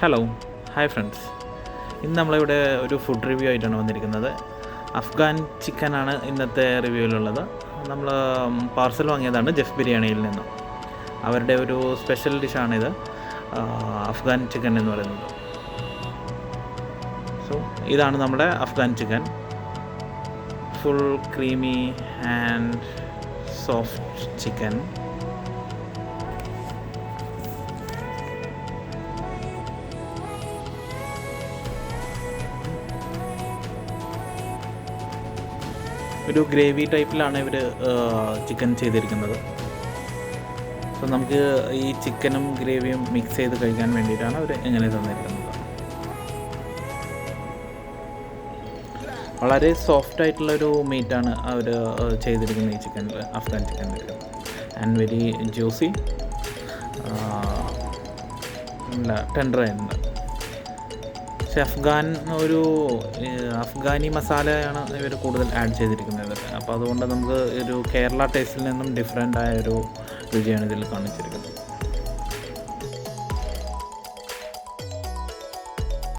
Hello hi friends. ഇന്ന് നമ്മളിവിടെ ഒരു ഫുഡ് റിവ്യൂ ആയിട്ടാണ് വന്നിരിക്കുന്നത്. അഫ്ഗാൻ ചിക്കനാണ് ഇന്നത്തെ റിവ്യൂവിലുള്ളത്. നമ്മൾ പാർസൽ വാങ്ങിയതാണ് ജെഫ് ബിരിയാണിയിൽ നിന്ന്. അവരുടെ ഒരു സ്പെഷ്യൽ ഡിഷാണിത്, അഫ്ഗാൻ ചിക്കൻ എന്ന് പറയുന്നത്. സോ ഇതാണ് നമ്മുടെ Afghan chicken, full creamy and soft chicken. ഒരു ഗ്രേവി ടൈപ്പിലാണ് ഇവർ ചിക്കൻ ചെയ്തിരിക്കുന്നത്. സോ നമുക്ക് ഈ ചിക്കനും ഗ്രേവിയും മിക്സ് ചെയ്ത് കഴിക്കാൻ വേണ്ടിയിട്ടാണ് അവർ ഇങ്ങനെ തന്നിരിക്കുന്നത്. വളരെ സോഫ്റ്റ് ആയിട്ടുള്ളൊരു മീറ്റാണ് അവർ ചെയ്തിരിക്കുന്നത് ഈ ചിക്കനിൽ, അഫ്ഗാൻ ചിക്കനിൽ. ആൻഡ് വെരി ജ്യൂസി, നല്ല ടെൻഡറായിട്ടുണ്ട്. പക്ഷേ അഫ്ഗാനി മസാലയാണ് ഇവർ കൂടുതൽ ആഡ് ചെയ്തിരിക്കുന്നത്. അപ്പോൾ അതുകൊണ്ട് നമുക്ക് ഒരു കേരള ടേസ്റ്റിൽ നിന്നും ഡിഫറെൻ്റ് ആയൊരു രുചിയാണ് ഇതിൽ കാണിച്ചിരിക്കുന്നത്.